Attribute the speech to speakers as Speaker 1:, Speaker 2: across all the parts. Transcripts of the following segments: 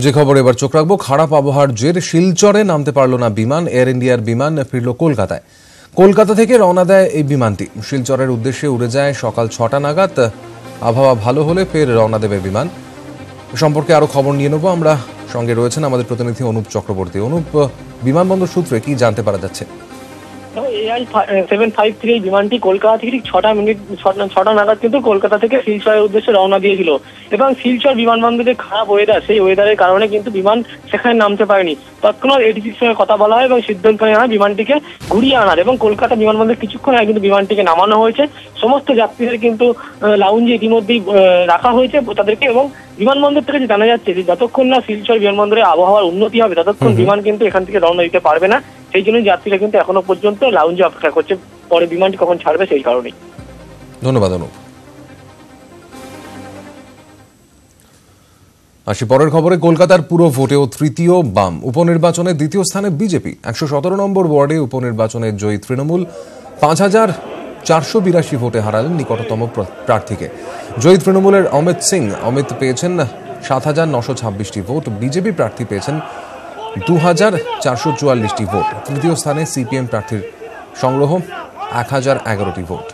Speaker 1: যে খবর এবার চোখ রাখবো, খারাপ আবহাওয়ার জের শিলচরে নামতে পারল না বিমান। এয়ার ইন্ডিয়ার বিমান ফিরল কলকাতায়। কলকাতা থেকে রওনা দেয় এই বিমানটি। শিলচরের উদ্দেশ্যে উড়ে যায় সকাল 6টা নাগাদ। আবহাওয়া ভালো হলে ফের রওনা দেবে বিমান। সম্পর্কে আরো খবর নিয়ে নেবো আমরা। সঙ্গে রয়েছেন আমাদের প্রতিনিধি অনুপ চক্রবর্তী। অনুপ, বিমানবন্দর সূত্রে কি জানতে পারা যাচ্ছে?
Speaker 2: AI-753 বিমানটি কলকাতা থেকে ঠিক 6টা নাগাদ কিন্তু কলকাতা থেকে শিলচরের উদ্দেশ্যে রওনা দিয়েছিল এবং শিলচর বিমানবন্দরে খারাপ ওয়েদার, সেই ওয়েদারের কারণে কিন্তু বিমান সেখানে নামতে পারেনি। তৎক্ষণাৎ এটিসির সঙ্গে কথা বলা হয় এবং সিদ্ধান্ত নেওয়া হয় বিমানটিকে ঘুরিয়ে আনার, এবং কলকাতা বিমানবন্দরে কিছুক্ষণ আগে কিন্তু বিমানটিকে নামানো হয়েছে। সমস্ত যাত্রীদের কিন্তু লাউঞ্জে ইতিমধ্যেই রাখা হয়েছে তাদেরকে, এবং বিমানবন্দর থেকে যে জানা যাচ্ছে যে যতক্ষণ না শিলচর বিমানবন্দরে আবহাওয়ার উন্নতি হবে ততক্ষণ বিমান কিন্তু এখান থেকে রওনা দিতে পারবে না। সেই জন্য যাত্রীরা কিন্তু এখনো পর্যন্ত লাউঞ্জে অপেক্ষা করছে পরে বিমানটি কখন ছাড়বে সেই কারণেই।
Speaker 1: ধন্যবাদ অনুপ। আসি পরের খবরে। কলকাতার পুরো ভোটেও তৃতীয় বাম। উপনির্বাচনে দ্বিতীয় স্থানে বিজেপি। 117 নম্বর ওয়ার্ডে উপনির্বাচনে জয়ী তৃণমূল 5,482 ভোটে হারালেন নিকটতম প্রার্থীকে। জয়ী তৃণমূলের অমিত পেয়েছেন 7,926টি ভোট। বিজেপি প্রার্থী পেয়েছেন 2,444টি ভোট। তৃতীয় স্থানে সিপিএম প্রার্থীর সংগ্রহ 1,011টি ভোট।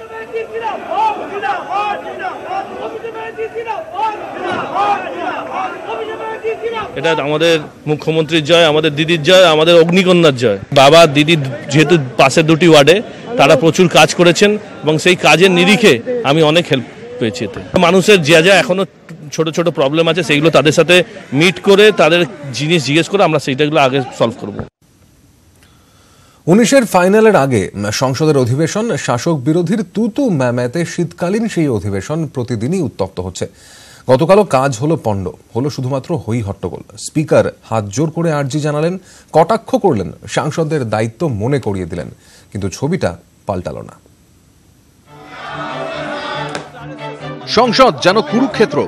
Speaker 3: এটা আমাদের মুখ্যমন্ত্রীর জয়, আমাদের দিদির জয়, আমাদের অগ্নিকন্যার জয়। বাবা দিদি যেহেতু পাশের দুটি ওয়ার্ডে তারা প্রচুর কাজ করেছেন এবং সেই কাজের নিরিখে আমি অনেক হেল্প পেয়েছি। এতে মানুষের যা এখনো ছোট ছোট প্রবলেম আছে সেইগুলো তাদের সাথে মিট করে তাদের জিনিস জিজ্ঞেস করে আমরা সেইটাগুলো আগে সলভ করব।
Speaker 1: 19-এর ফাইনালের আগে সংসদের অধিবেশন শাসক বিরোধীর তুতু ম্যামেতে শীতকালীন সেই অধিবেশন প্রতিদিনই উত্তপ্ত হচ্ছে। গতকালও কাজ হলো পণ্ড, হলো শুধুমাত্র হই হট্টগোল। স্পিকার হাত জোর করে আর্জি জানালেন, কটাক্ষ করলেন, সাংসদদের দায়িত্ব মনে করিয়ে দিলেন, কিন্তু ছবিটা পাল্টালো না।
Speaker 4: সংসদ যেন কুরুক্ষেত্র।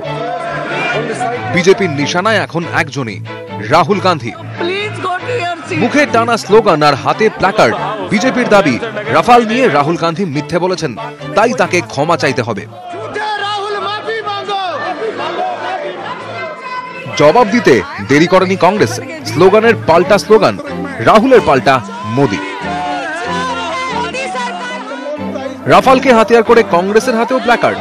Speaker 4: বিজেপির নিশানায় এখন একজনই, রাহুল গান্ধী। মুখে টানা স্লোগান আর হাতে প্ল্যাকার্ড। বিজেপির দাবি, রাফাল নিয়ে রাহুল গান্ধী মিথ্যে বলেছেন, তাই তাকে ক্ষমা চাইতে হবে। জবাব দিতে দেরি করেনি কংগ্রেস। স্লোগানের পাল্টা স্লোগান, রাহুলের পাল্টা মোদি। রাফালকে হাতিয়ার করে কংগ্রেসের হাতেও প্ল্যাকার্ড।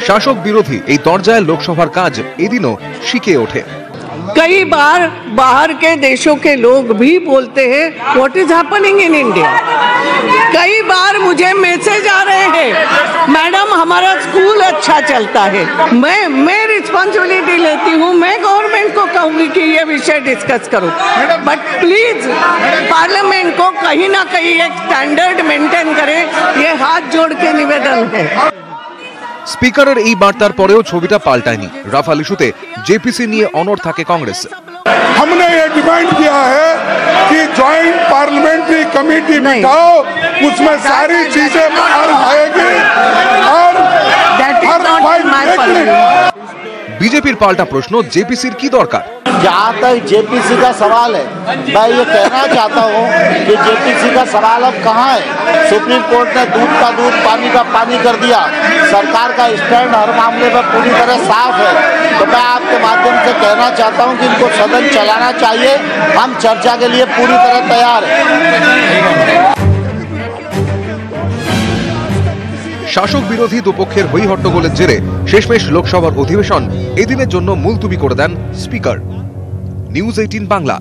Speaker 4: শাসক বিরোধী এই দরজায় লোকসভার কাজ এদিনও শিখে ওঠে।
Speaker 5: कई बार बाहर के देशों के लोग भी बोलते हैं what is happening in India. कई बार मुझे मैसेज आ रहे हैं, मैडम हमारा स्कूल अच्छा चलता है। मैं रिस्पॉन्सिबिलिटी लेती हूँ, मैं गवर्नमेंट को कहूंगी कि ये विषय डिस्कस करो, बट प्लीज पार्लियामेंट को कहीं ना कहीं एक स्टैंडर्ड मेंटेन करे, ये हाथ जोड़ के निवेदन है।
Speaker 4: স্পিকারের এই বার্তার পরেও ছবিটা পাল্টায়নি। রাফাল ইস্যুতে জেপিসি নিয়ে অনড় থাকে কংগ্রেস।
Speaker 6: हमने ये डिमांड किया है कि जॉइंट पार्लियामेंट्री कमेटी बिठाओ, उसमें सारी चीजें बाहर आएगी और
Speaker 4: बीजेपी पाल्टा प्रश्न, जेपीसी की दरकार।
Speaker 7: जहाँ तक जेपीसी का सवाल है, मैं ये कहना चाहता हूँ कि जेपीसी का सवाल अब कहाँ है। सुप्रीम कोर्ट ने दूध का दूध पानी का पानी कर दिया। सरकार का स्टैंड हर मामले में पूरी तरह साफ है। तो मैं आपके माध्यम से कहना चाहता हूँ कि इनको सदन चलाना चाहिए। हम चर्चा के लिए पूरी तरह तैयार हैं।
Speaker 4: শাসক বিরোধী দুপক্ষের হই হট্টগোলের জেরে শেষমেশ লোকসভার অধিবেশন এদিনের জন্য মুলতুবি করে দেন স্পিকার। নিউজ 18 বাংলা।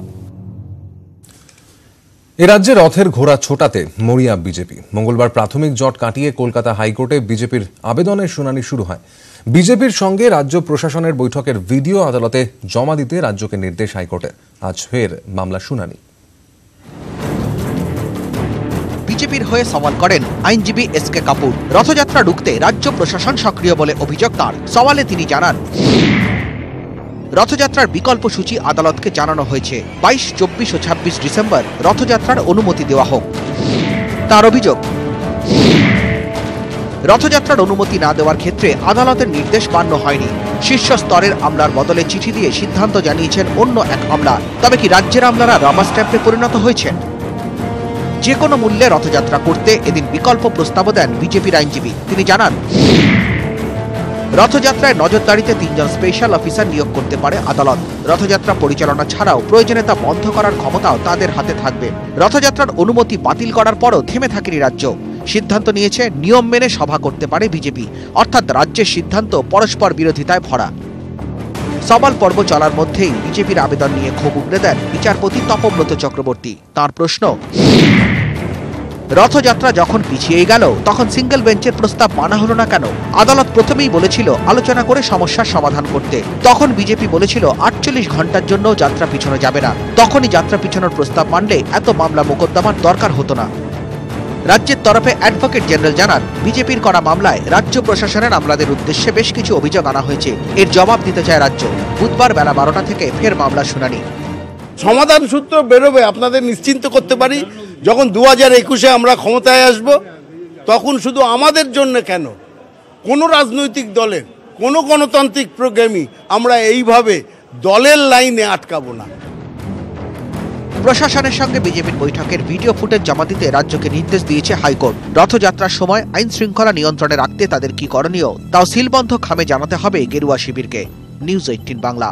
Speaker 1: এ রাজ্যে রথের ঘোড়া ছোটাতে মরিয়া বিজেপি। মঙ্গলবার প্রাথমিক জট কাটিয়ে কলকাতা হাইকোর্টে বিজেপির আবেদনের শুনানি শুরু হয়। বিজেপির সঙ্গে রাজ্য প্রশাসনের বৈঠকের ভিডিও আদালতে জমা দিতে রাজ্যকে নির্দেশ হাইকোর্টে। আজ ফের মামলা শুনানি।
Speaker 8: বিজেপির হয়ে সওয়াল করেন আইনজীবী এসকে কাপুর। রথযাত্রা রুখতে রাজ্য প্রশাসন সক্রিয় বলে অভিযোগ তাঁর। সওয়ালে তিনি জানান, রথযাত্রার বিকল্প সূচি আদালতকে জানানো হয়েছে। 22, 24 ও 26 ডিসেম্বর রথযাত্রার অনুমতি দেওয়া হোক। তার অভিযোগ, রথযাত্রার অনুমতি না দেওয়ার ক্ষেত্রে আদালতের নির্দেশ মান্য হয়নি। শীর্ষ স্তরের আমলার বদলে চিঠি দিয়ে সিদ্ধান্ত জানিয়েছেন অন্য এক আমলা। তবে কি রাজ্যের আমলারা রাবার স্ট্যাম্পে পরিণত হয়েছেন? যে কোনো মূল্যে রথযাত্রা করতে এদিন বিকল্প প্রস্তাবও দেন বিজেপির আইনজীবী। তিনি জানান, রথযাত্রায় নজরদারিতে 3 জন স্পেশাল অফিসার নিয়োগ করতে পারে আদালত। রথযাত্রা পরিচালনা ছাড়াও প্রয়োজনে তা বন্ধ করার ক্ষমতাও তাদের হাতে থাকবে। রথযাত্রার অনুমতি বাতিল করার পরও থেমে থাকেনি রাজ্য। সিদ্ধান্ত নিয়েছে নিয়ম মেনে সভা করতে পারে বিজেপি, অর্থাৎ রাজ্যের সিদ্ধান্ত পরস্পর বিরোধিতায় ভরা। সওয়াল পর্ব চলার মধ্যেই বিজেপির আবেদন নিয়ে ক্ষোভ উগড়ে দেন বিচারপতি তপব্রত চক্রবর্তী। তার প্রশ্ন, রথযাত্রা যখন পিছিয়ে গেল তখন সিঙ্গেল বেঞ্চের প্রস্তাব মানা হলো না কেন? আদালত প্রথমেই বলেছিল আলোচনা করে সমস্যার সমাধান করতে। তখন বিজেপি বলেছিল 48 ঘন্টার জন্য যাত্রা পিছনো যাবে না। তখনই যাত্রা পিছনোর প্রস্তাব মানলে এত মামলা মোকদ্দমার দরকার হতো না। রাজ্যের তরফে অ্যাডভোকেট জেনারেল জানান, বিজেপির করা মামলায় রাজ্য প্রশাসনের আমলাদের উদ্দেশ্যে বেশ কিছু অভিযোগ আনা হয়েছে। এর জবাব দিতে চায় রাজ্য। বুধবার বেলা 12টা থেকে ফের মামলার শুনানি।
Speaker 9: সমাধান সূত্র বেরোবে, আপনাদের নিশ্চিন্ত করতে পারি। যখন 2021-এ আমরা ক্ষমতায় আসব, তখন শুধু আমাদের জন্য কেন, কোনো রাজনৈতিক দলের কোনো গণতান্ত্রিক প্রোগ্রামই আমরা এইভাবে দলের লাইনে আটকাবো না।
Speaker 8: প্রশাসনের সঙ্গে বিজেপির বৈঠকের ভিডিও ফুটেজ জমা দিতে রাজ্যকে নির্দেশ দিয়েছে হাইকোর্ট। রথযাত্রার সময় আইন শৃঙ্খলা নিয়ন্ত্রণে রাখতে তাদের কি করণীয় তাও সিলবন্ধ খামে জানাতে হবে গেরুয়া শিবিরকে। নিউজ 18 বাংলা।